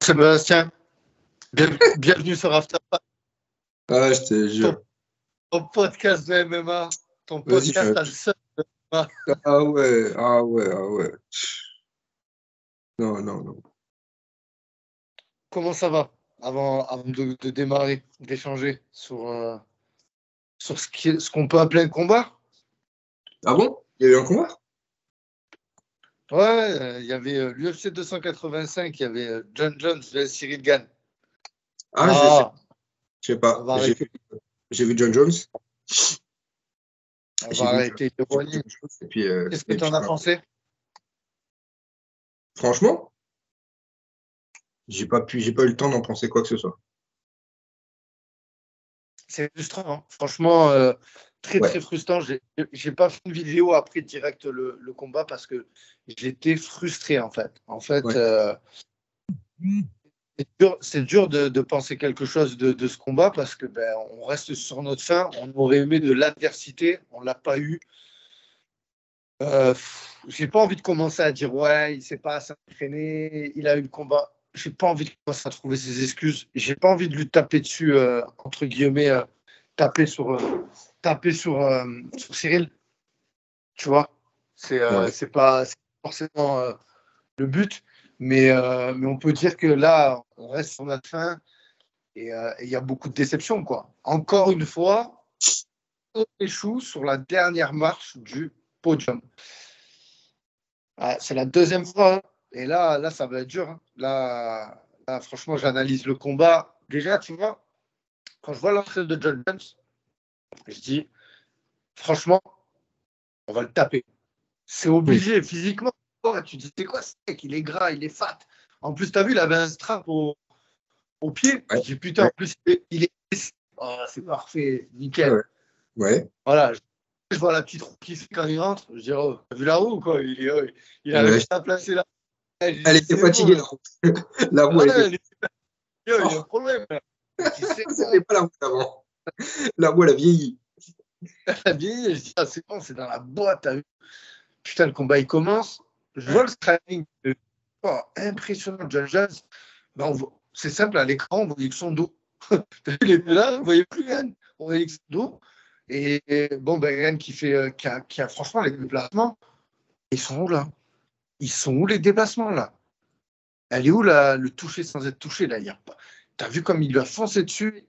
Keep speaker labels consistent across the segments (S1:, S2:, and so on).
S1: Sébastien, bienvenue sur After Party,
S2: Ah, je te
S1: ton,
S2: jure.
S1: ton podcast de MMA, ton
S2: Vas-y,
S1: podcast à le seul de MMA.
S2: Ah ouais, ah ouais, ah ouais. Non, non, non.
S1: Comment ça va avant de démarrer, d'échanger sur ce qu'on peut appeler un combat?
S2: Ah bon? Il y a eu un combat?
S1: Ouais, il y avait l'UFC 285, il y avait John Jones vs Cyril Gane.
S2: Ah,
S1: Ah,
S2: je sais
S1: on
S2: pas.
S1: va arrêter,
S2: J'ai vu John Jones.
S1: on
S2: J'ai
S1: va
S2: vu
S1: arrêter
S2: John
S1: d'ironie.
S2: Jones.
S1: Qu'est-ce que
S2: Et
S1: tu
S2: puis
S1: en as
S2: voilà.
S1: pensé?
S2: Franchement, j'ai pas eu le temps d'en penser quoi que ce soit.
S1: C'est frustrant, hein. Franchement, très
S2: Ouais,
S1: très frustrant. J'ai pas fait une vidéo après direct le combat parce que j'étais frustré en fait. En fait,
S2: ouais.
S1: c'est dur de penser quelque chose de ce combat parce que ben, on reste sur notre faim. On aurait aimé de l'adversité, on l'a pas eu. J'ai pas envie de commencer à dire ouais, il s'est pas assez entraîné, il a eu le combat. J'ai pas envie de commencer à trouver ses excuses. J'ai pas envie de lui taper dessus entre guillemets, taper sur sur Cyril. Tu vois,
S2: Ouais.
S1: c'est forcément le but, mais on peut dire que là, on reste sur notre fin et il y a beaucoup de déceptions, quoi. Encore une fois, on échoue sur la dernière marche du podium. Ah, c'est la deuxième fois, hein. Et là, ça va être dur, hein. Là, franchement, j'analyse le combat. Déjà, tu vois, quand je vois l'entrée de John Jones, je dis, franchement, on va le taper. C'est
S2: Hmm.
S1: obligé, physiquement. Ouais, tu dis, c'est quoi ce mec? Il est gras, il est fat. En plus, tu as vu, il avait un strap au pied.
S2: Ouais,
S1: Je dis, putain, en
S2: ouais,
S1: plus, il est. Oh, c'est parfait,
S2: ouais,
S1: nickel.
S2: ouais. Ouais.
S1: Voilà, je vois la petite roue qui fait quand il rentre. Je dis, oh, t'as vu la roue, quoi? Il a
S2: Ouais.
S1: réussi à placer la. Je
S2: Elle
S1: dis,
S2: était
S1: c'est bon,
S2: fatiguée,
S1: là.
S2: la roue. La roue, elle était
S1: Ouais, il y a un
S2: fatiguée.
S1: problème, là. Je dis, c'est
S2: C'était
S1: bon.
S2: pas la roue d'avant. La roue, elle a vieilli.
S1: Elle a vieilli. Je dis, ah, c'est bon, c'est dans la boîte. T'as vu. Putain, le combat, il commence. Je vois le striking. Oh, impressionnant, John Jones. Ben, c'est simple, à l'écran, on voyait que son dos. Il était là, on ne voyait plus rien. On voyait que son dos. Et bon, ben, Rennes qui a franchement les déplacements. Ils sont où là? Ils sont où les déplacements là? Elle est où le toucher sans être touché là? T'as vu comme il lui a foncé dessus?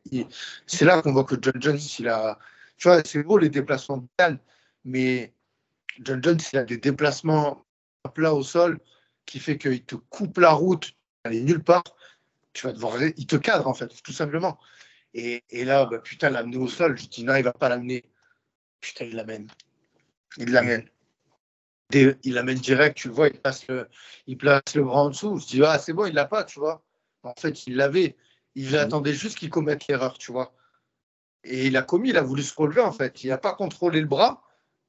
S1: C'est là qu'on voit que John Jones, il a. Tu vois, c'est beau les déplacements de Rennes, mais John Jones, il a des déplacements à plat au sol qui fait qu'il te coupe la route, elle est nulle part. Tu vas devoir, il te cadre en fait, tout simplement. Et là, bah, putain, l'amener au sol, je dis non, il va pas l'amener. Putain, il l'amène. Il l'amène. Il l'amène direct, tu le vois, il place le bras en dessous. Je dis, ah, c'est bon, il l'a pas, tu vois. En fait, il l'avait. Il attendait juste qu'il commette l'erreur, tu vois. Et il a commis, il a voulu se relever, en fait. Il n'a pas contrôlé le bras.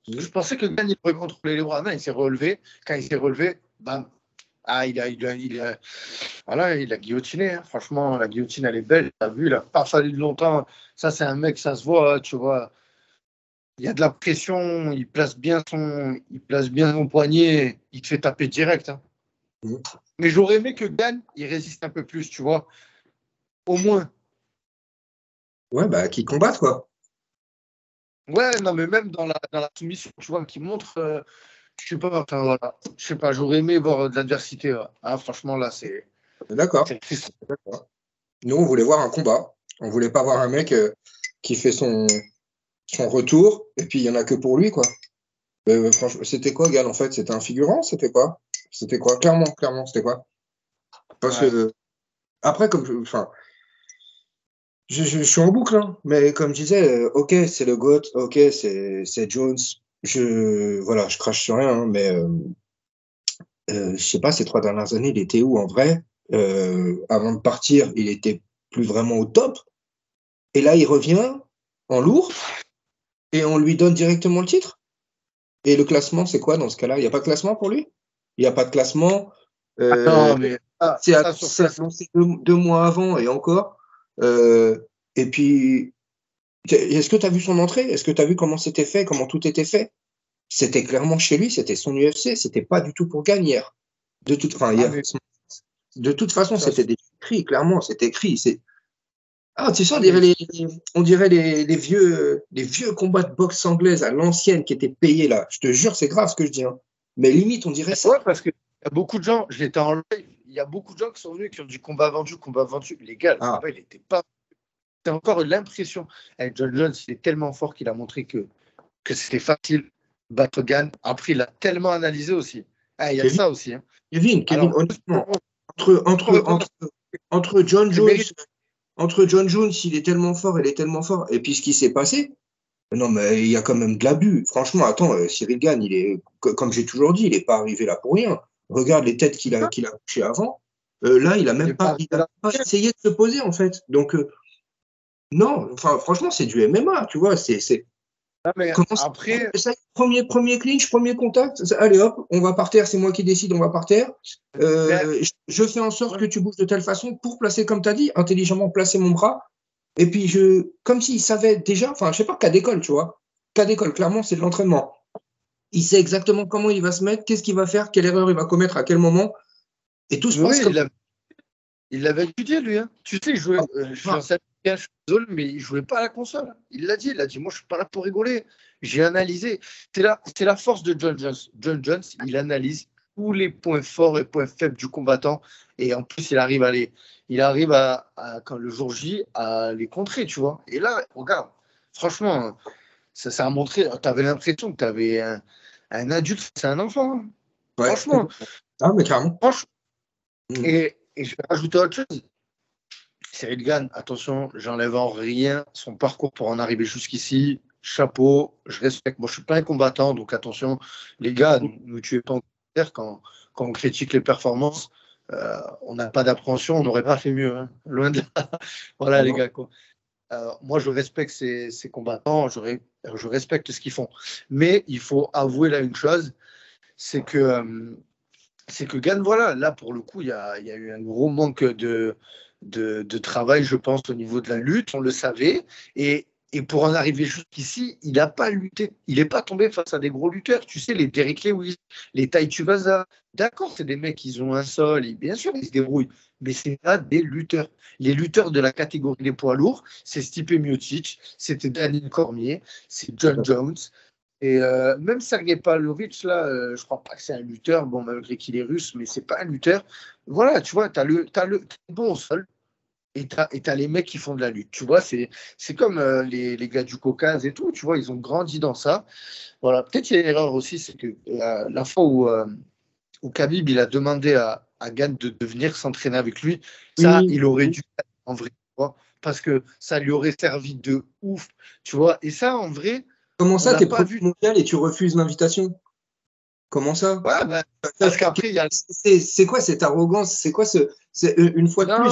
S1: Je pensais que Gane, il pourrait contrôler les bras. Non, il s'est relevé. Quand il s'est relevé, bam. Ah, voilà, il a guillotiné, hein. Franchement, la guillotine, elle est belle. Tu as vu, il n'a pas fallu longtemps. Ça, c'est un mec, ça se voit, tu vois. Il y a de la pression, il place bien son poignet, il te fait taper direct, hein.
S2: Mhm.
S1: Mais j'aurais aimé que Dan, il résiste un peu plus, tu vois. Au moins.
S2: Ouais, bah, qui combattent, quoi.
S1: Ouais, non, mais même dans la soumission, tu vois, qui montre, je sais pas, enfin, voilà. Je sais pas, j'aurais aimé voir de l'adversité, ouais. Ah, franchement, là,
S2: D'accord.
S1: c'est triste.
S2: D'accord. Nous, on voulait voir un combat. On voulait pas voir un mec qui fait son retour et puis il y en a que pour lui, quoi. Franchement, c'était quoi, Gal, en fait? C'était un figurant? C'était quoi? C'était quoi? Clairement, clairement, c'était quoi? Parce
S1: Ouais.
S2: que, après, enfin, je suis en boucle, hein, mais comme je disais, ok, c'est le GOAT, ok, c'est Jones. Voilà, je crache sur rien, hein, mais je sais pas, ces 3 dernières années, il était où en vrai? Avant de partir, il était plus vraiment au top. Et là, il revient en lourd et on lui donne directement le titre. Et le classement, c'est quoi dans ce cas-là? Il n'y a pas de classement pour lui? Il n'y a pas de classement. Euh,
S1: Non, mais sur
S2: c'est
S1: ça,
S2: annoncé 2 mois avant et encore. Euh, et puis, est-ce que tu as vu son entrée? Est-ce que tu as vu comment c'était fait, comment tout était fait? C'était clairement chez lui, c'était son UFC, c'était pas du tout pour gagner hier. De toute, enfin,
S1: ah,
S2: hier.
S1: mais
S2: De toute façon,
S1: Ça,
S2: c'était écrit, clairement, c'était écrit. Ah, tu sais,
S1: mais
S2: on dirait les vieux combats de boxe anglaise à l'ancienne qui étaient payés là. Je te jure, c'est grave ce que je dis, hein. Mais limite, on dirait ça.
S1: ouais, parce qu'il y a beaucoup de gens, j'étais en live, il y a beaucoup de gens qui sont venus, qui ont dit combat vendu, combat vendu. Les gars, le
S2: Ah,
S1: combat, il n'était pas. C'est encore l'impression. Avec John Jones, il est tellement fort qu'il a montré que c'était facile. Battre Gann. Après, il a tellement analysé aussi. Ah, il y a
S2: Kevin,
S1: ça aussi. Hein.
S2: Kevin,
S1: Alors,
S2: honnêtement,
S1: pour
S2: entre, entre,
S1: répondre,
S2: entre, entre John
S1: c'est
S2: Jones,
S1: mérite.
S2: il est tellement fort, il est tellement fort, et puis ce qui s'est passé, non, mais il y a quand même de l'abus. Franchement, attends, Cyril Gann, comme j'ai toujours dit, il n'est pas arrivé là pour rien. Regarde les têtes qu'il a couchées avant. Là,
S1: Il n'est pas
S2: il
S1: arrivé
S2: a
S1: là.
S2: pas essayé de se poser, en fait. Donc, non, enfin, franchement, c'est du MMA, tu vois.
S1: Non, mais
S2: Comment
S1: après,
S2: ça, premier clinch, premier contact. Allez hop, on va par terre, c'est moi qui décide, on va par terre.
S1: mais,
S2: Je fais en sorte
S1: ouais,
S2: que tu bouges de telle façon pour placer, comme tu as dit, intelligemment placer mon bras. Et puis, comme s'il savait déjà, enfin, je sais pas, cas d'école, tu vois. Cas d'école, clairement, c'est de l'entraînement. Il sait exactement comment il va se mettre, qu'est-ce qu'il va faire, quelle erreur il va commettre à quel moment. Et tout se
S1: oui,
S2: passe comme
S1: il l'avait étudié, lui. Hein. Tu sais, je suis un
S2: ça.
S1: sale gars, je suis désolé, mais il ne jouait pas à la console. Il l'a dit, moi, je ne suis pas là pour rigoler. J'ai analysé. C'est la force de John Jones. John Jones, il analyse tous les points forts et points faibles du combattant. Et en plus, il arrive quand le jour J, à les contrer, tu vois. Et là, regarde, franchement, ça a montré, tu avais l'impression que tu avais un adulte, c'est un enfant. Hein.
S2: Ouais.
S1: Franchement,
S2: Ah, mais clairement.
S1: franchement.
S2: Mm.
S1: Et je vais rajouter autre chose. Cyril Gann, attention, j'enlève en rien son parcours pour en arriver jusqu'ici. Chapeau, je respecte. Moi, je suis pas un combattant, donc attention, les gars, ne tuez pas en commentaire quand on critique les performances. On n'a pas d'appréhension, on n'aurait pas fait mieux. Hein. Loin de là. Voilà,
S2: Ah
S1: les
S2: non.
S1: gars. Quoi. Moi, je respecte ces combattants, je respecte ce qu'ils font. Mais il faut avouer là une chose, c'est que Gann, voilà, là pour le coup, il y a eu un gros manque de travail, je pense, au niveau de la lutte, on le savait, et pour en arriver jusqu'ici, il n'a pas lutté, il n'est pas tombé face à des gros lutteurs, tu sais, les Derrick Lewis, les Tai Tuivasa, d'accord, c'est des mecs, ils ont un sol, et bien sûr, ils se débrouillent, mais c'est pas des lutteurs. Les lutteurs de la catégorie des poids lourds, c'est Stipe Miocic, c'était Daniel Cormier, c'est John Jones, et même Sergei Pavlovich, là, je crois pas que c'est un lutteur, bon, malgré qu'il est russe, mais c'est pas un lutteur. Voilà, tu vois, t'as le bon au sol et t'as les mecs qui font de la lutte. Tu vois, c'est comme les gars du Caucase et tout, tu vois, ils ont grandi dans ça. Voilà, peut-être qu'il y a une erreur aussi, c'est que la fois où Khabib, il a demandé à Gane de venir s'entraîner avec lui, ça,
S2: Oui.
S1: il aurait dû, en vrai, tu vois, parce que ça lui aurait servi de ouf, tu vois. Et ça, en vrai,
S2: Comment
S1: on
S2: ça,
S1: n'a
S2: t'es
S1: pas
S2: premier
S1: vu.
S2: mondial et tu refuses l'invitation? Comment ça?
S1: Ouais, ben, parce qu'après, il y a.
S2: C'est quoi cette arrogance? C'est quoi une fois de
S1: Non,
S2: plus?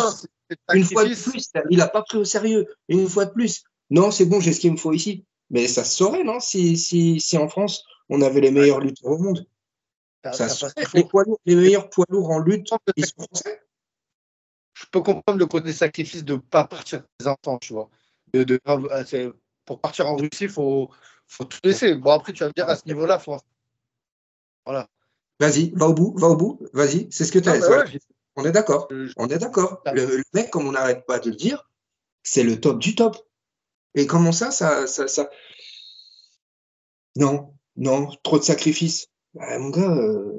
S1: c'est le
S2: Une fois de
S1: sacrifice.
S2: plus, il a pas pris au sérieux. Une fois de plus. Non, c'est bon, j'ai ce qu'il me faut ici. Mais ça se saurait, non? Si en France, on avait les
S1: Ouais,
S2: meilleurs lutteurs au monde. Ça
S1: t'as
S2: se
S1: pas ce qu'il
S2: saurait.
S1: faut.
S2: Les meilleurs poids lourds en lutte, ils sont français.
S1: Je peux comprendre le côté sacrifice de ne pas partir des enfants, tu vois. Pour partir en Russie, faut tout laisser. Bon, après, tu vas me dire, à ce niveau-là, faut. Voilà.
S2: Vas-y, va au bout, vas-y, c'est ce que tu
S1: Non,
S2: as.
S1: mais
S2: Voilà.
S1: ouais,
S2: On est d'accord. On est d'accord. Le mec, comme on n'arrête pas de le dire, c'est le top du top. Et comment non, non, trop de sacrifices. Bah, mon gars,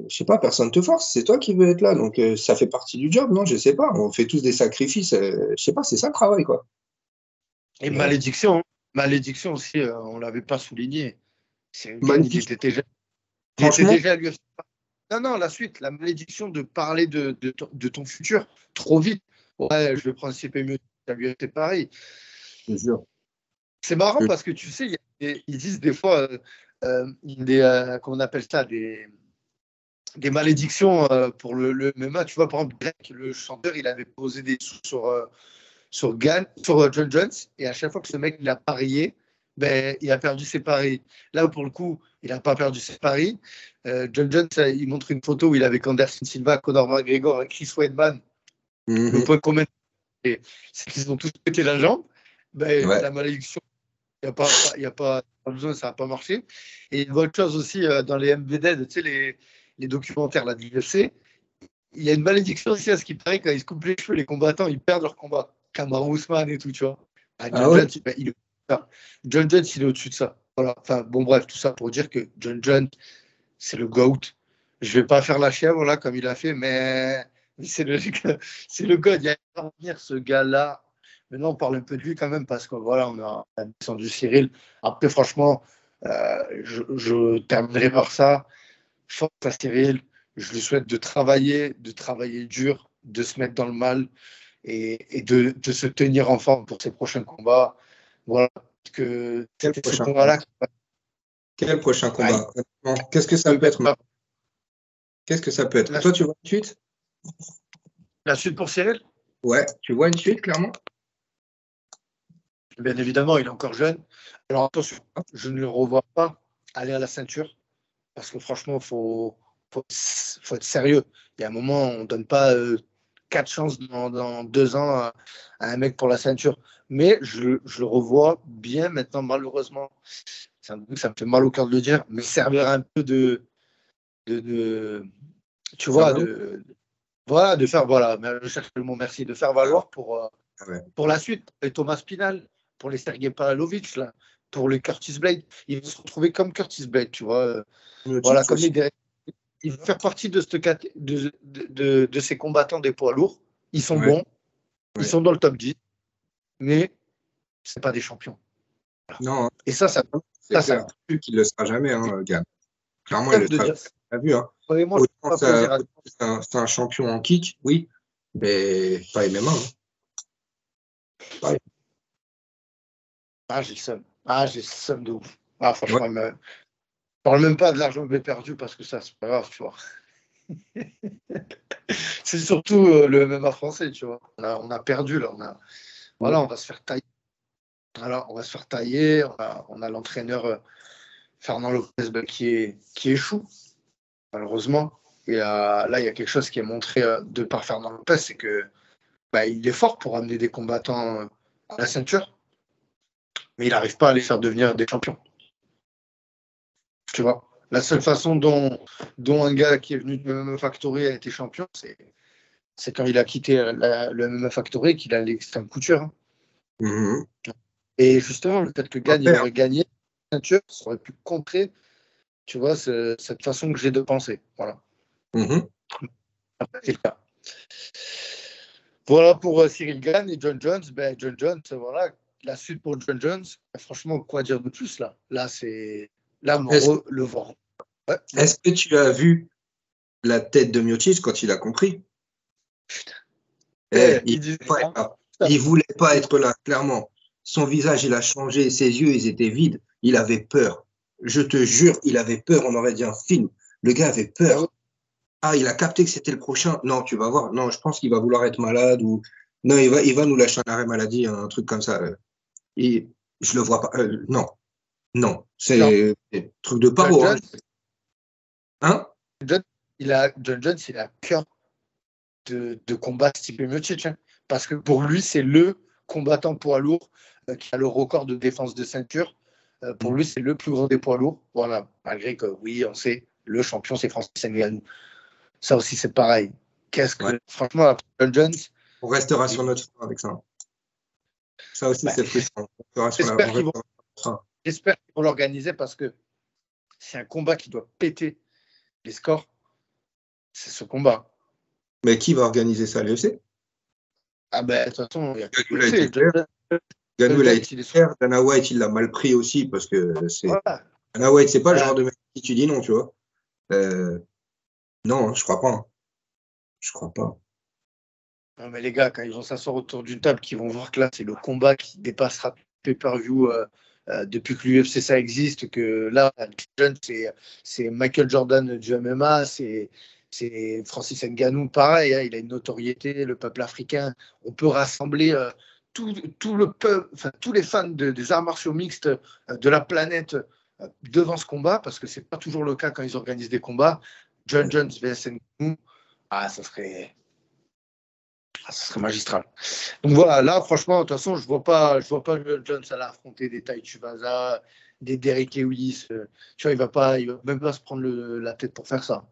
S2: je sais pas, personne te force, c'est toi qui veux être là, donc ça fait partie du job, non? Je sais pas, on fait tous des sacrifices, je sais pas, c'est ça le travail, quoi.
S1: et
S2: Et,
S1: malédiction. Hein. Malédiction aussi, on ne l'avait pas souligné. C'est un gars,
S2: magnifique.
S1: il était
S2: Franchement,
S1: déjà à l'UFC. Non, non, la suite, la malédiction de parler de ton futur trop vite. Ouais, je vais prendre CP mieux à l'UFC pareil.
S2: je te jure.
S1: C'est marrant parce que tu sais, ils disent des fois comment on appelle ça, des malédictions pour le MMA. Tu vois, par exemple, Drake, le chanteur, il avait posé des sous sur John Jones, et à chaque fois que ce mec il a parié, ben, il a perdu ses paris. Là, pour le coup, il n'a pas perdu ses paris. John Jones, il montre une photo où il est avec Anderson Silva, Conor McGregor et Chris Weidman. Le
S2: Mhm.
S1: point commun, c'est qu'ils ont tous pété la jambe. Ben,
S2: Ouais.
S1: la malédiction, il y a pas besoin, ça n'a pas marché. Et une autre chose aussi, dans les MVD, tu sais, les documentaires là, de l'UFC, il y a une malédiction ici à ce qui paraît, quand ils se coupent les cheveux, les combattants, ils perdent leur combat. Kamaru Usman et tout, tu vois. Ah,
S2: Ah ouais?
S1: John Jones, il est au-dessus de ça. Voilà. Enfin, bon, bref, tout ça pour dire que John Jones, c'est le GOAT. Je vais pas faire la chèvre, là, comme il a fait, mais c'est le GOAT. Il y a à revenir, ce gars-là. Maintenant, on parle un peu de lui quand même, parce que voilà, on a descendu Cyril. Après, franchement, je terminerai par ça. Force à Cyril. Je lui souhaite de travailler dur, de se mettre dans le mal et de se tenir en forme pour ses prochains combats. Voilà, parce que
S2: Quel
S1: c'était ce
S2: prochain combat?
S1: combat-là.
S2: Quel prochain
S1: Ah,
S2: combat? Honnêtement, qu'est-ce que ça peut être? Qu'est-ce que ça peut être?
S1: la,
S2: Toi, tu vois une suite?
S1: la suite pour Cyril,
S2: Ouais, tu vois une suite, clairement?
S1: bien évidemment, il est encore jeune. Alors attention, je ne le revois pas aller à la ceinture parce que franchement, faut être sérieux. Il y a un moment, on ne donne pas 4 chances dans 2 ans à un mec pour la ceinture. Mais je le revois bien maintenant, malheureusement. Ça me fait mal au cœur de le dire, mais servir un peu de tu
S2: Faire
S1: vois,
S2: valoir?
S1: voilà, de faire, voilà, je cherche le mot merci, de faire
S2: Ah,
S1: valoir
S2: ah ouais.
S1: pour la suite, les Thomas Spinal, pour les Sergei Pavlovich, là, pour les Curtis Blade. Ils vont se retrouver comme Curtis Blade, tu vois. Voilà,
S2: Miocic
S1: comme les
S2: aussi.
S1: Derek. Ils vont faire partie de ces combattants des poids lourds. Ils sont
S2: Ouais,
S1: bons, ils
S2: ouais.
S1: sont dans le top 10, mais ce pas des champions. Voilà.
S2: Non, hein,
S1: Et ça,
S2: c'est
S1: ça
S2: clair. Qu'il ne le sera jamais, hein, Gab. Clairement, il
S1: trêve
S2: le
S1: de
S2: sera jamais.
S1: dire ça.
S2: T'as vu, hein?
S1: Ouais, moi, je ne
S2: Autant,
S1: fais pas plaisir à
S2: autant c'est un champion en kick, oui, mais pas MMA. Hein. Pas-
S1: Ah, j'ai le seum. Ah, j'ai le seum de ouf. Ah,
S2: Ouais.
S1: franchement, je parle même pas de l'argent que j'ai perdu parce que ça, c'est pas grave, tu vois. C'est surtout le MMA français, tu vois. On a perdu, là. Voilà, on va se faire tailler. Voilà, on va se faire tailler. On a l'entraîneur Fernand Lopez qui échoue, malheureusement. Et là, il y a quelque chose qui est montré de par Fernand Lopez, c'est que il est fort pour amener des combattants à la ceinture, mais il n'arrive pas à les faire devenir des champions. Tu vois, la seule façon dont un gars qui est venu de MMA Factory a été champion, c'est quand il a quitté le MMA Factory qu'il a l'extrême couture. Hein.
S2: Mhm.
S1: Et justement, le fait que Gagne, il
S2: Après, hein.
S1: aurait gagné la ceinture, ça aurait pu contrer, tu vois, cette façon que j'ai de penser. Voilà.
S2: Mhm.
S1: C'est le cas. Voilà pour Cyril Gagne et John Jones. John Jones, voilà, la suite pour John Jones. Franchement, quoi dire de plus là? Là, c'est. Là,
S2: Est-ce,
S1: le vent. Ouais,
S2: est-ce que tu as vu la tête de Miocic quand il a compris?
S1: il dit ça.
S2: Il voulait pas être là, clairement. Son visage, il a changé, ses yeux, ils étaient vides. Il avait peur. Je te jure, il avait peur. On aurait dit un film. Le gars avait peur. Ah, il a capté que c'était le prochain. Non, tu vas voir. Non, je pense qu'il va vouloir être malade ou non, il va nous lâcher un arrêt maladie, un truc comme ça. Et je le vois pas. Non, non,
S1: Non,
S2: c'est truc de
S1: John
S2: paro, hein.
S1: Jones,
S2: Hein?
S1: John Jones, il a cœur de combattre Stipe Miocic. Hein, parce que pour lui, c'est le combattant poids lourd qui a le record de défense de ceinture. Pour lui, c'est le plus grand des poids lourds. Voilà, malgré que, oui, on sait, le champion, c'est Francis Ngannou. Ça aussi, c'est pareil.
S2: Ouais.
S1: Franchement, John Jones,
S2: On restera sur notre fin avec ça. Ça aussi, c'est frustrant.
S1: j'espère
S2: On
S1: qu'ils vont,
S2: restera sur notre fin.
S1: j'espère qu'ils vont l'organiser parce que c'est un combat qui doit péter les scores. C'est ce combat.
S2: Mais qui va organiser ça, l'UFC?
S1: Ah ben, de toute façon, il n'y a que
S2: Gagnou l'a été
S1: l'UFC.
S2: clair. Gagnou
S1: John
S2: l'a
S1: Jones,
S2: été
S1: il est sur.
S2: clair. Dana White, il l'a mal pris aussi parce que c'est.
S1: Voilà.
S2: Dana White, c'est pas le
S1: Voilà.
S2: genre de mec qui tu dis non, tu vois. Euh, non, hein, je crois pas. Hein. Je crois pas.
S1: Non, mais les gars, quand ils vont s'asseoir autour d'une table, qu'ils vont voir que là, c'est le combat qui dépassera pay-per-view depuis que l'UFC ça existe, que là, John, c'est Michael Jordan du MMA, c'est Francis Ngannou, pareil, hein, il a une notoriété, le peuple africain. On peut rassembler tout le peuple, enfin, tous les fans des arts martiaux mixtes de la planète devant ce combat, parce que c'est pas toujours le cas quand ils organisent des combats. John Jones vs Ngannou, ah, ça serait magistral. Donc voilà, là, franchement, de toute façon, je vois pas Jones aller affronter des Tai Tuivasa, des Derrick Lewis. Tu vois, il va même pas se prendre la tête pour faire ça.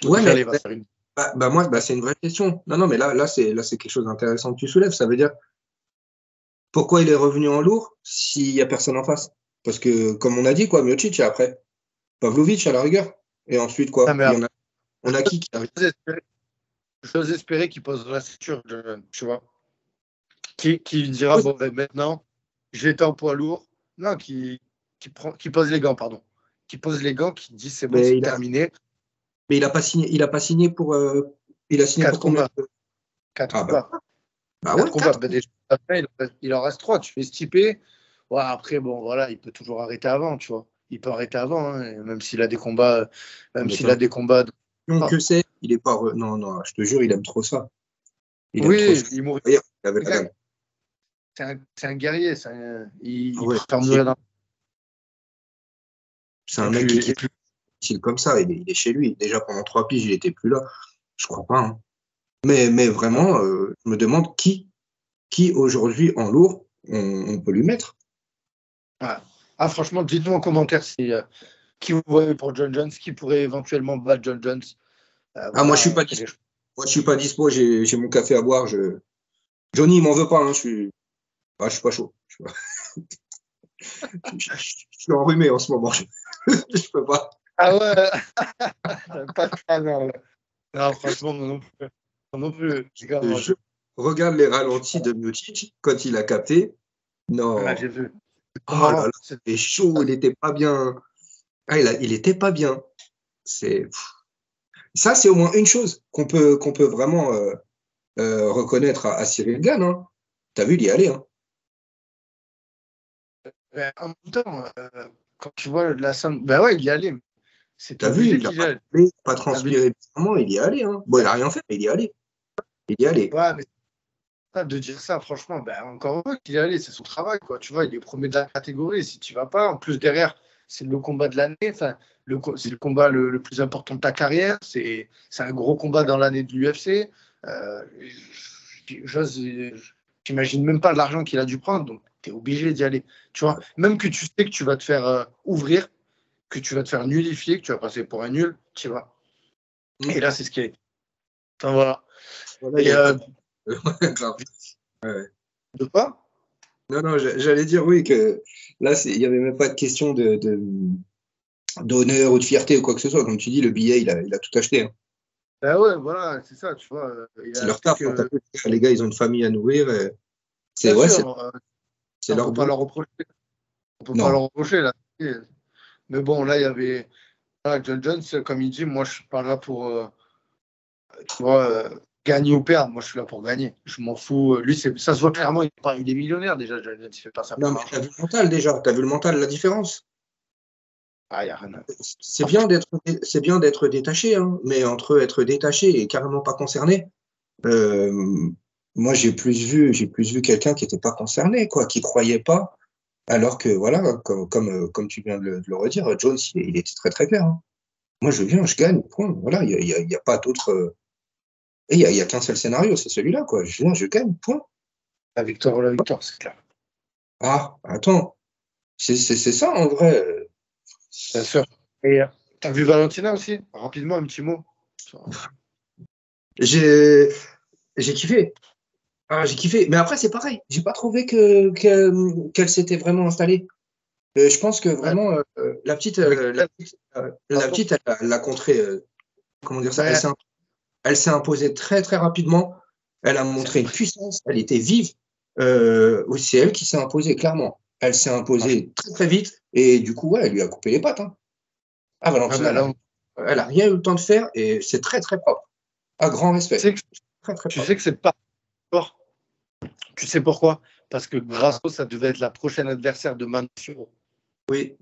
S2: Ouais,
S1: Déjà,
S2: mais
S1: il va faire une.
S2: Moi, c'est une vraie question. Non, mais là, c'est quelque chose d'intéressant que tu soulèves. Ça veut dire pourquoi il est revenu en lourd s'il y a personne en face? Parce que, comme on a dit, quoi, Miocic et après Pavlovic à la rigueur. Et ensuite,
S1: Non,
S2: quoi?
S1: mais
S2: On a qui arrive?
S1: j'ose espérer qu'il pose la ceinture, tu vois. Qui dira,
S2: Oui,
S1: bon, ben, maintenant, j'étais en poids lourd. Non, qui pose les gants, pardon. Qui pose les gants, qui dit, c'est bon,
S2: mais
S1: c'est terminé.
S2: il a pas signé. Il a pas signé pour. Il a signé pour
S1: Quatre
S2: combien?
S1: combats. Quatre
S2: Ah,
S1: combats.
S2: ouais,
S1: Quatre combats.
S2: quatre.
S1: Ben, déjà, après, il en reste trois. Tu fais stiper. Ouais, après, bon, voilà, il peut toujours arrêter avant, tu vois. Il peut arrêter avant, hein, et même s'il a des combats.
S2: Non,
S1: Même
S2: mais
S1: s'il a des combats.
S2: que c'est, il est pas. Non, non, je te jure, il aime trop ça. Il aime trop
S1: Oui,
S2: ça.
S1: il mourit.
S2: D'ailleurs, il avait la dalle.
S1: C'est un guerrier.
S2: Ah
S1: Il
S2: ouais,
S1: préfère mourir dans.
S2: c'est
S1: Et
S2: un mec qui
S1: puis,
S2: est utile comme ça. Il est chez lui. Déjà pendant 3 piges, il était plus là. Je crois pas, hein. Mais vraiment, je me demande qui aujourd'hui en lourd, on peut lui mettre.
S1: ouais. Ah, franchement, dites-nous en commentaire qui vous voyez pour John Jones, qui pourrait éventuellement battre John Jones.
S2: Ah, moi, je
S1: Voilà,
S2: suis pas
S1: c'est les
S2: dispo.
S1: choses.
S2: Moi, je suis pas dispo. J'ai mon café à boire. Johnny, il m'en veut pas, hein. Je suis pas chaud. Je suis enrhumé en ce moment. Je peux pas.
S1: Ah ouais, pas de fan, non. Non, franchement, moi non plus. Moi non plus.
S2: Je regarde les ralentis de Miocic quand il a capté.
S1: Ah,
S2: Non.
S1: j'ai vu. C'est trop
S2: Oh là
S1: marrant.
S2: là, il est chaud. Il était pas bien. Ah, il était pas bien. C'est Ça, c'est au moins une chose qu'on peut vraiment reconnaître à Cyril Gann, hein. T'as vu, il y est allé, hein.
S1: Mais en même temps, quand tu vois la somme, ben ouais, il y allait. C'était
S2: T'as vu,
S1: obligé
S2: il a
S1: qu'il y
S2: pas
S1: aille.
S2: tremblé, pas
S1: Ça veut dire-
S2: transpiré bizarrement, il y est allé, hein. Bon, il a rien fait, mais il y est allé. Il y est allé.
S1: Ouais, mais ça, de dire ça, franchement, ben encore heureux qu'il y allait, c'est son travail, quoi. Tu vois, il est premier de la catégorie. Si tu vas pas, en plus derrière, c'est le combat de l'année. Enfin, c'est le combat le plus important de ta carrière. C'est un gros combat dans l'année de l'UFC. Euh, j'ose, j'imagine même pas l'argent qu'il a dû prendre, donc tu es obligé d'y aller. Tu vois, même que tu sais que tu vas te faire ouvrir, que tu vas te faire nullifier, que tu vas passer pour un nul, tu vois.
S2: Mm.
S1: Et là, c'est ce qui est. Enfin, voilà.
S2: Voilà, il y
S1: Et
S2: a pas de... Grave. Ouais.
S1: de quoi?
S2: Non, non, j'allais dire oui que là, il n'y avait même pas de question d'honneur ou de fierté ou quoi que ce soit. Comme tu dis, le billet, il a tout acheté, hein.
S1: Ben ouais, voilà, c'est ça, tu vois. Il
S2: C'est
S1: a
S2: leur
S1: acheté
S2: taf, hein. T'as
S1: que.
S2: vu, les gars, ils ont une famille à nourrir. C'est
S1: Bien
S2: ouais,
S1: sûr,
S2: c'est
S1: on
S2: leur
S1: peut pas
S2: boulot.
S1: leur reprocher. On peut pas
S2: Non.
S1: leur reprocher, là. Mais bon, là, il y avait. Voilà, John Jones, comme il dit, moi, je suis pas là pour. Tu vois, gagner ou perdre. Moi, je suis là pour gagner. Je m'en fous. Lui, ça se voit clairement, il est millionnaire déjà. John Jones, il fait pas ça
S2: Non,
S1: pour
S2: mais t'as
S1: l'argent.
S2: vu le mental déjà. T'as vu le mental, la différence.
S1: Ah, il n'y a rien à.
S2: C'est bien d'être détaché, hein, mais entre être détaché et carrément pas concerné, euh, moi j'ai plus vu quelqu'un qui n'était pas concerné, quoi, qui croyait pas, alors que voilà, comme tu viens de le redire, Jones, il était très très clair, hein. Moi je viens, je gagne, point. Voilà, il y a pas d'autre, et il y a qu'un seul scénario, c'est celui-là, quoi. Je viens, je gagne, point.
S1: La victoire, c'est clair.
S2: Ah, attends, c'est ça en vrai.
S1: Bien sûr. Et t'as vu Valentina aussi? Rapidement, un petit mot.
S2: J'ai j'ai kiffé. Ah, j'ai kiffé. Mais après, c'est pareil. J'ai pas trouvé qu'elle s'était vraiment installée. Je pense que
S1: Ouais,
S2: vraiment, la petite,
S1: avec
S2: la petite, elle l'a contré. Comment dire ça?
S1: ouais,
S2: Elle s'est imposée très très rapidement. Elle a
S1: c'est
S2: montré une
S1: impressionnant.
S2: puissance. Elle était vive. Oui, c'est elle qui s'est imposée clairement. Elle s'est imposée très très vite et du coup, ouais, elle lui a coupé les pattes, hein. Ah,
S1: Ah,
S2: Valentina,
S1: bah là,
S2: elle a rien eu le temps de faire et c'est très très propre. À grand respect.
S1: tu sais que,
S2: Très très
S1: tu
S2: propre.
S1: sais que c'est pas fort. Tu sais pourquoi? Parce que Grasso, ça devait être la prochaine adversaire de Mansour.
S2: Oui,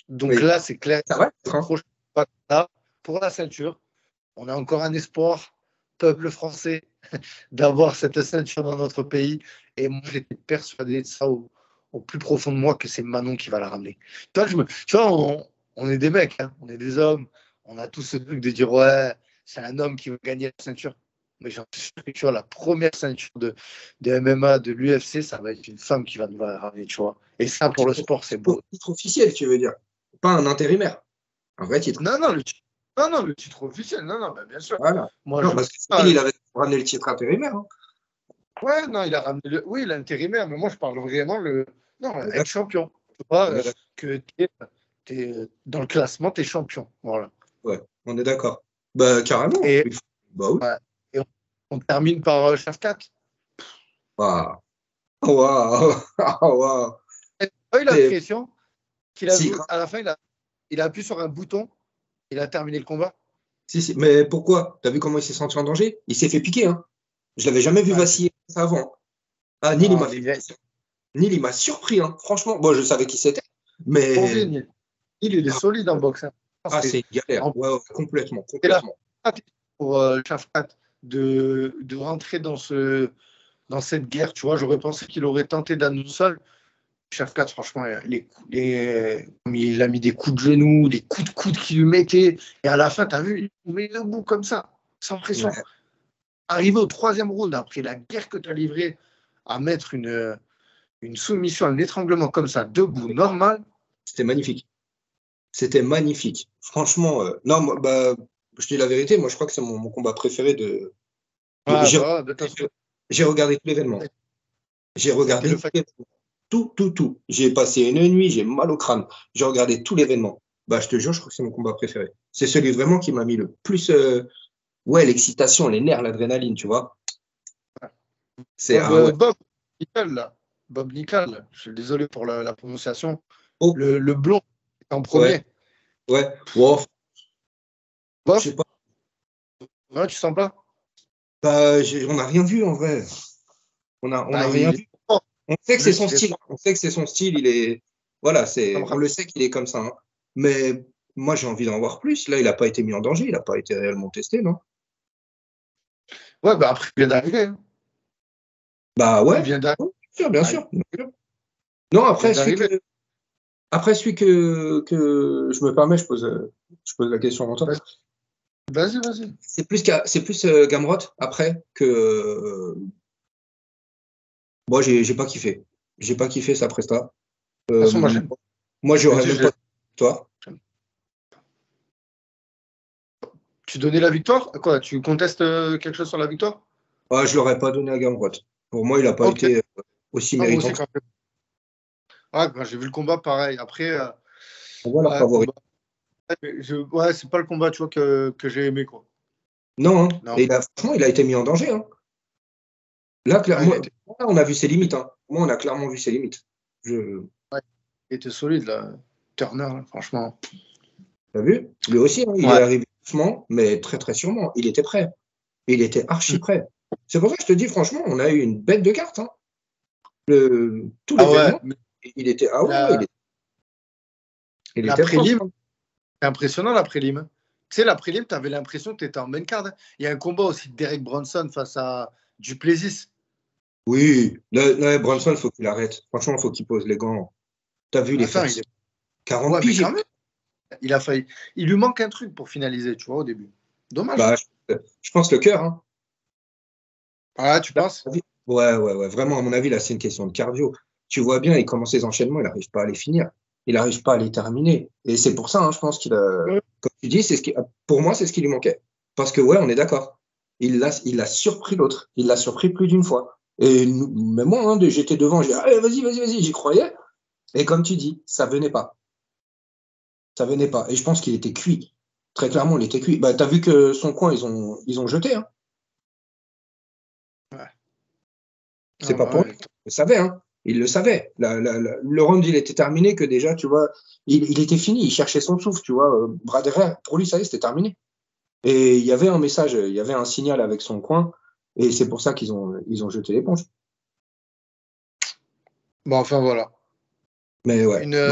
S1: Donc
S2: oui.
S1: là, c'est clair.
S2: Ça va
S1: Le
S2: être, hein.
S1: prochain combat qu'on a pour la ceinture, on a encore un espoir, peuple français, d'avoir cette ceinture dans notre pays. Et moi, j'étais persuadé de ça au plus profond de moi que c'est Manon qui va la ramener. Tu vois, on est des mecs, hein, on est des hommes. On a tous ce truc de dire, ouais, c'est un homme qui va gagner la ceinture. Mais j'en suis sûr que tu vois, la première ceinture de MMA, de l'UFC, ça va être une femme qui va nous la ramener, tu vois. Et ça, pour le sport, c'est beau.
S2: Titre officiel, tu veux dire. Pas un intérimaire. Un vrai titre.
S1: Non, non, Non, le titre officiel, non, bah, bien sûr.
S2: Voilà.
S1: Moi,
S2: Non, parce que Cyril, il avait ramené le titre intérimaire. Hein.
S1: Ouais, non, il a ramené oui, l'intérimaire, mais moi, je parle vraiment non,
S2: On est
S1: être champion. Tu vois,
S2: on est d'accord.
S1: que dans le classement, tu es champion. Voilà.
S2: Ouais, on est d'accord. Bah, carrément.
S1: Et,
S2: Bah oui.
S1: ouais, et on termine par Shafkat.
S2: Waouh. Waouh. Waouh.
S1: Tu as eu
S2: C'est-
S1: l'impression qu'il a
S2: Si,
S1: vu, à la fin, il a appuyé sur un bouton, il a terminé le combat.
S2: si. Mais pourquoi? T'as vu comment il s'est senti en danger? Il s'est fait piquer, hein. Je l'avais jamais vu
S1: Ouais,
S2: vaciller comme ça avant. Ah,
S1: non, les gars,
S2: Neil, il m'a surpris, hein. Franchement, bon, je savais qui c'était, mais
S1: il est
S2: ah,
S1: solide en boxe. Hein.
S2: c'est une galère.
S1: En-
S2: Ouais, ouais, complètement,
S1: c'est la
S2: complètement.
S1: pour Shafkat de rentrer dans cette guerre. Tu vois, j'aurais pensé qu'il aurait tenté d'amener seul. Shafkat, franchement, il a mis des coups de genoux, des coups de coude qu'il lui mettait. Et à la fin, tu as vu, il met debout comme ça, sans pression.
S2: Ouais,
S1: Arrivé au troisième round, après la guerre que tu as livrée, à mettre une soumission, un étranglement comme ça, debout, normal.
S2: c'était magnifique. C'était magnifique. Franchement, non, moi, bah, je dis la vérité, moi, je crois que c'est mon combat préféré de.
S1: Ah,
S2: J'ai
S1: bah, de toute façon,
S2: j'ai regardé tout l'événement. J'ai
S1: ça a été
S2: regardé
S1: le
S2: tout
S1: fait.
S2: l'événement. Tout, tout, tout. J'ai passé une nuit, j'ai mal au crâne. J'ai regardé tout l'événement. Bah, je te jure, je crois que c'est mon combat préféré. C'est celui vraiment qui m'a mis le plus, ouais, l'excitation, les nerfs, l'adrénaline, tu vois. C'est, ah ouais.
S1: Bob Nickel, là. Bob Nickel, là. Je suis désolé pour la prononciation.
S2: Oh,
S1: Le blond en
S2: ouais,
S1: premier.
S2: ouais. Wow, je
S1: Bof,
S2: sais pas.
S1: ouais, tu sens pas?
S2: Bah, on n'a rien vu en vrai. On
S1: Bah,
S2: a rien
S1: il est
S2: vu.
S1: fort.
S2: On sait que c'est
S1: Juste,
S2: son
S1: il est
S2: style.
S1: fort.
S2: On sait que c'est son style. Il est, voilà,
S1: Ça me
S2: on
S1: rappelle-
S2: le sait qu'il est comme ça. Hein. Mais moi, j'ai envie d'en voir plus. Là, il n'a pas été mis en danger. Il n'a pas été réellement testé, non?
S1: Ouais, bah après, il vient d'arriver. Hein.
S2: Bah
S1: Il
S2: ouais.
S1: vient d'arriver.
S2: Ouais, bien sûr, bien
S1: Ah, il
S2: sûr, bien sûr. Non,
S1: vient d'arriver.
S2: après, celui que je me permets, je pose la question avant toi.
S1: Vas-y.
S2: C'est plus Gamrot après que, moi, j'ai pas kiffé. J'ai pas kiffé sa presta.
S1: De toute façon, moi,
S2: Euh,
S1: j'aime pas.
S2: moi,
S1: Je
S2: j'aurais
S1: dis,
S2: même pas. Toi?
S1: tu donnais la victoire? Quoi? Tu contestes quelque chose sur la victoire?
S2: Ah, je l'aurais pas donné à Gamrot. Pour moi, il n'a pas
S1: Ok.
S2: été aussi
S1: Ah, moi
S2: méritant
S1: aussi,
S2: que ça.
S1: quand j'ai vu le combat, pareil. Après,
S2: On voit leur
S1: ouais,
S2: favori.
S1: combat. Ouais, c'est pas le combat, tu vois, que j'ai aimé, quoi.
S2: Non, hein.
S1: Non.
S2: Et franchement, il a été mis en danger. Hein. Là,
S1: Ouais,
S2: clairement, là, on a vu ses limites. Hein. Moi, on a clairement vu ses limites.
S1: ouais, il était solide, là. Turner, là, franchement.
S2: T'as vu? Lui aussi, hein, il est
S1: Ouais.
S2: arrivé doucement, mais très, très sûrement. Il était prêt. Il était archi prêt. C'est pour ça que je te dis, franchement, on a eu une bête de cartes. Hein. Tout
S1: Ah ouais,
S2: l'événement, il était. Ah ouais, ouais,
S1: la,
S2: il
S1: la
S2: était propre.
S1: prélim,
S2: Hein.
S1: c'est impressionnant, la prélim. Hein. Tu sais, la prélim, tu avais l'impression que tu étais en main card. Hein. Il y a un combat aussi de Derek Bronson face à Duplessis.
S2: Oui, là, Bronson, il faut qu'il arrête. Franchement, il faut qu'il pose les gants. T'as vu, il est
S1: Attends,
S2: fatigué. 40
S1: ouais, mais
S2: piges.
S1: quand même, il a failli. Il lui manque un truc pour finaliser, tu vois, au début. Dommage.
S2: Bah, je pense le cœur. Hein.
S1: Ah, tu penses?
S2: Ouais, ouais, ouais. Vraiment, à mon avis, là, c'est une question de cardio. Tu vois bien, il commence ses enchaînements, il n'arrive pas à les finir. Il n'arrive pas à les terminer. Et c'est pour ça, hein, je pense qu'il a.
S1: Ouais.
S2: Comme tu dis, pour moi, c'est ce qui lui manquait. Parce que, ouais, on est d'accord. Il a surpris l'autre. Il l'a surpris plus d'une fois. Et même moi, hein, j'étais devant, j'ai dit, allez, vas-y, j'y croyais. Et comme tu dis, ça venait pas. Ça venait pas. Et je pense qu'il était cuit. Très clairement, il était cuit. Bah, t'as vu que son coin, ils ont jeté. Hein.
S1: Ouais.
S2: C'est
S1: Ah,
S2: pas
S1: bah
S2: pour lui.
S1: ouais.
S2: Il le savait, hein. Il le savait. Le round, il était terminé, que déjà, tu vois, il était fini. Il cherchait son souffle, tu vois. Bras derrière. Pour lui, ça y est, c'était terminé. Et il y avait un message, il y avait un signal avec son coin. Et c'est pour ça ils ont jeté l'éponge.
S1: Bon, enfin, voilà.
S2: Mais ouais,
S1: Une,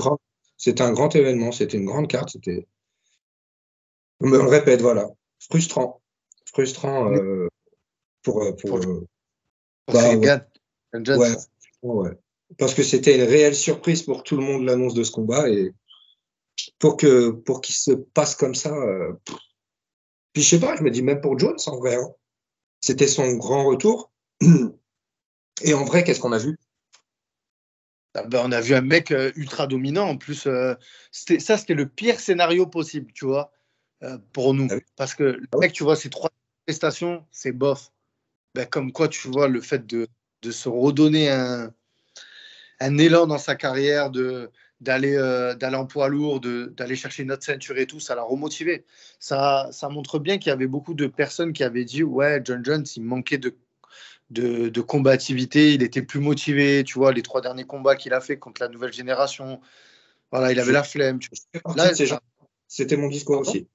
S2: c'était un grand événement. C'était une grande carte. Mais on le répète, voilà. Frustrant. Frustrant
S1: pour, pour
S2: bah ouais.
S1: Reagan. Jones.
S2: Ouais, ouais. Parce que c'était une réelle surprise pour tout le monde, l'annonce de ce combat. Et pour qu'il se passe comme ça. Puis je sais pas, je me dis même pour Jones en vrai. Hein. C'était son grand retour. Et en vrai, qu'est-ce qu'on a vu?
S1: Ah ben, on a vu un mec ultra dominant. En plus, c'était le pire scénario possible, tu vois. pour nous.
S2: Ah oui.
S1: Parce que le mec, tu vois, ces 3 prestations, c'est bof. Ben, comme quoi, tu vois, le fait de se redonner un élan dans sa carrière, d'aller en poids lourd, d'aller chercher une autre ceinture et tout, ça l'a remotivé. Ça montre bien qu'il y avait beaucoup de personnes qui avaient dit ouais, John Jones, il manquait de combativité, il était plus motivé, tu vois, les 3 derniers combats qu'il a fait contre la nouvelle génération, voilà, il avait
S2: Je,
S1: la flemme.
S2: je fais partie
S1: Là,
S2: de ces gens. C'était mon discours
S1: pardon,
S2: aussi.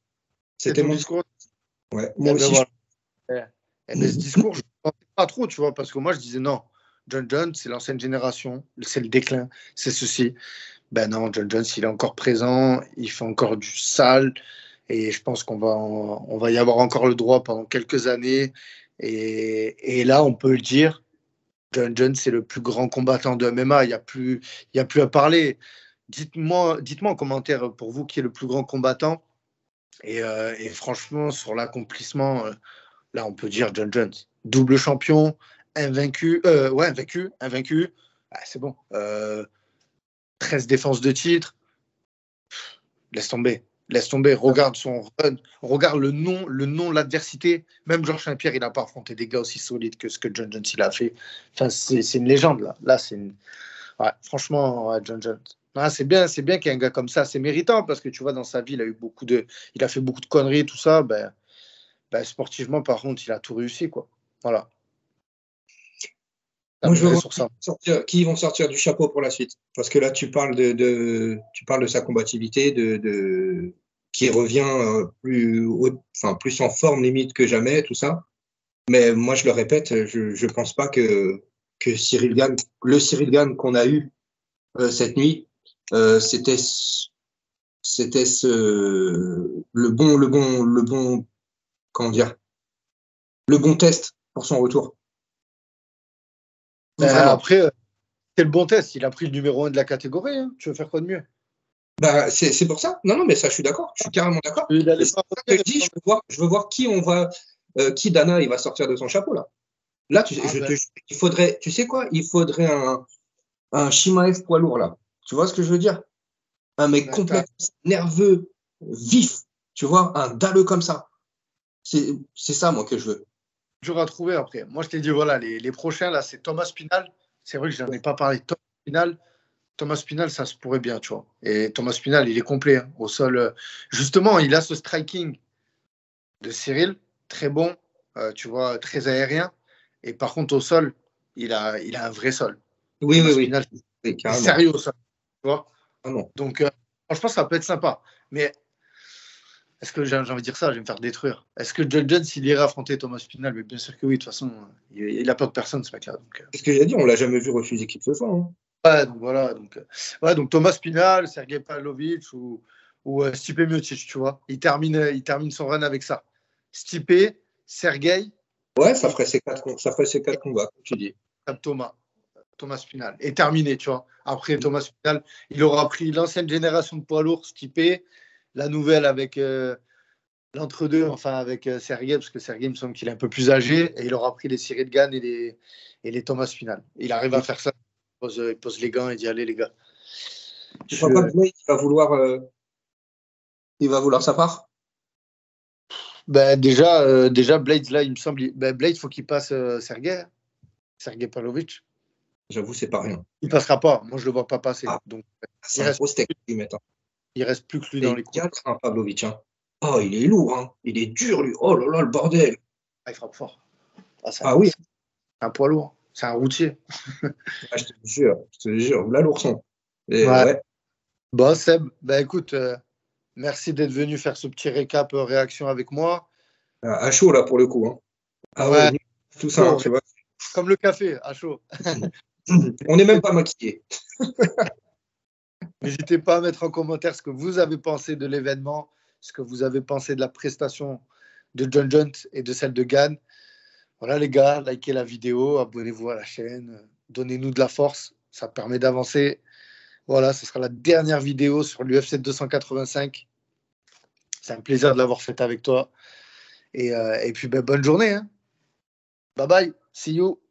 S1: c'est
S2: C'était
S1: ton
S2: mon discours.
S1: discours.
S2: Ouais.
S1: Eh
S2: Moi
S1: ben
S2: aussi,
S1: voilà. Eh ben, ce discours, je ne pensais pas trop, tu vois, parce que moi, je disais non, John Jones, c'est l'ancienne génération, c'est le déclin, c'est ceci. Ben non, John Jones, il est encore présent, il fait encore du sale, et je pense on va y avoir encore le droit pendant quelques années. Et là, on peut le dire, John Jones, c'est le plus grand combattant de MMA, il y a plus à parler. Dites-moi en commentaire pour vous qui est le plus grand combattant. Et franchement, sur l'accomplissement, là, on peut dire John Jones. Double champion, invaincu, ouais, invaincu. Ah, c'est bon. 13 défenses de titre. Laisse tomber. Laisse tomber. Regarde son run. Regarde le nom de l'adversité. Même Georges Saint-Pierre, il n'a pas affronté des gars aussi solides que ce que John Jones il a fait. Enfin, c'est une légende, là. Là, c'est une... Ouais, franchement, ouais, John Jones. Ah, c'est bien qu'il y ait un gars comme ça. C'est méritant parce que tu vois, dans sa vie, il a fait beaucoup de conneries, tout ça. Ben, sportivement, par contre, il a tout réussi, quoi. Voilà.
S2: Moi, je veux
S1: Terminerai
S2: voir
S1: sur ça.
S2: qui vont sortir du chapeau pour la suite. Parce que là, tu parles tu parles de sa combativité, qui revient enfin, plus en forme limite que jamais, tout ça. Mais moi, je le répète, je pense pas que Cyril Gane, le Cyril Gane qu'on a eu cette nuit, c'était le bon, comment dire, le bon test pour son retour.
S1: Ben,
S2: Vraiment.
S1: après, c'est le bon test. Il a pris le numéro 1 de la catégorie. Hein. Tu veux faire quoi de mieux?
S2: Bah, c'est pour ça. Non, non, mais ça, je suis d'accord. Je suis carrément d'accord.
S1: Il
S2: Et
S1: allait
S2: c'est
S1: pas
S2: pour ça que
S1: revenir.
S2: je dis, je veux voir qui Dana, il va sortir de son chapeau, là. Là,
S1: Ah ben,
S2: il faudrait, tu sais quoi? Il faudrait un Shimaev poids lourd, là. Tu vois ce que je veux dire? Un mec
S1: ben, t'as
S2: complètement nerveux, vif. Tu vois? Un dalleux comme ça. C'est ça, moi, que je veux.
S1: dur à trouver après. Moi, je t'ai dit, voilà, les prochains, là, c'est Thomas Pinal. C'est vrai que je n'en ai pas parlé. Thomas Pinal, ça se pourrait bien, tu vois. Et Thomas Pinal, il est complet hein, au sol. Justement, il a ce striking de Cyril, très bon, tu vois, très aérien. Et par contre, au sol, il a un vrai sol.
S2: Oui, oui,
S1: Thomas
S2: oui.
S1: Pinal,
S2: Oui,
S1: c'est
S2: carrément.
S1: sérieux au sol, tu vois.
S2: Ah non.
S1: Donc, franchement, ça peut être sympa. Mais est-ce que j'ai envie de dire ça? Je vais me faire détruire. Est-ce que John Jones, il irait affronter Thomas Pinal? Mais bien sûr que oui. De toute façon, il a peur de personne, ce mec-là. Donc,
S2: C'est ce que j'ai dit, on l'a jamais vu refuser qui que ce soit, hein.
S1: ouais, donc voilà. Donc Thomas Pinal, Sergei Pavlovich ou Stipe Miocic, tu vois. Il termine son run avec ça. Stipe, Sergei
S2: Ouais,
S1: et
S2: ça ferait ces quatre combats, comme tu dis.
S1: Thomas Pinal. Et terminé, tu vois. Après Thomas Pinal, il aura pris l'ancienne génération de poids lourds, Stipe, la nouvelle avec l'entre-deux, enfin avec Sergei, parce que Sergei, il me semble qu'il est un peu plus âgé, et il aura pris les Cyril Gane et les Thomas Pinal. Il arrive à faire ça. Il pose les gants et dit allez les gars.
S2: Tu crois pas que Blake il va vouloir sa part?
S1: Ben, déjà, Blade, là, il me semble. Ben, Blade, il faut qu'il passe Sergei Pavlovich.
S2: J'avoue, c'est pas rien.
S1: Il passera pas. Moi, je le vois pas passer.
S2: Ah,
S1: Donc,
S2: c'est
S1: il
S2: un
S1: reste,
S2: gros steak qu'ils mettent, hein.
S1: il reste plus que lui
S2: Et
S1: dans
S2: il
S1: les coups.
S2: gâte, hein, Pavlovic, hein. Oh, il est lourd, hein. Il est dur, lui. Oh là là, le bordel.
S1: Ah, il frappe fort. Ah,
S2: Ah oui,
S1: c'est un poids lourd. C'est un routier.
S2: ah, je te jure, là, l'ourson. Et
S1: Ouais.
S2: ouais,
S1: Bon, Seb, ben écoute, merci d'être venu faire ce petit récap réaction avec moi.
S2: à chaud, là, pour le coup, hein. Ah ouais,
S1: Ouais,
S2: tout ça, hein,
S1: chaud,
S2: tu vois.
S1: comme le café, à chaud.
S2: On n'est même pas maquillé.
S1: N'hésitez pas à mettre en commentaire ce que vous avez pensé de l'événement, ce que vous avez pensé de la prestation de John Jones et de celle de Gann. Voilà les gars, likez la vidéo, abonnez-vous à la chaîne, donnez-nous de la force, ça permet d'avancer. Voilà, ce sera la dernière vidéo sur l'UFC 285. C'est un plaisir de l'avoir faite avec toi. Et puis, ben, bonne journée. Hein. Bye bye, see you.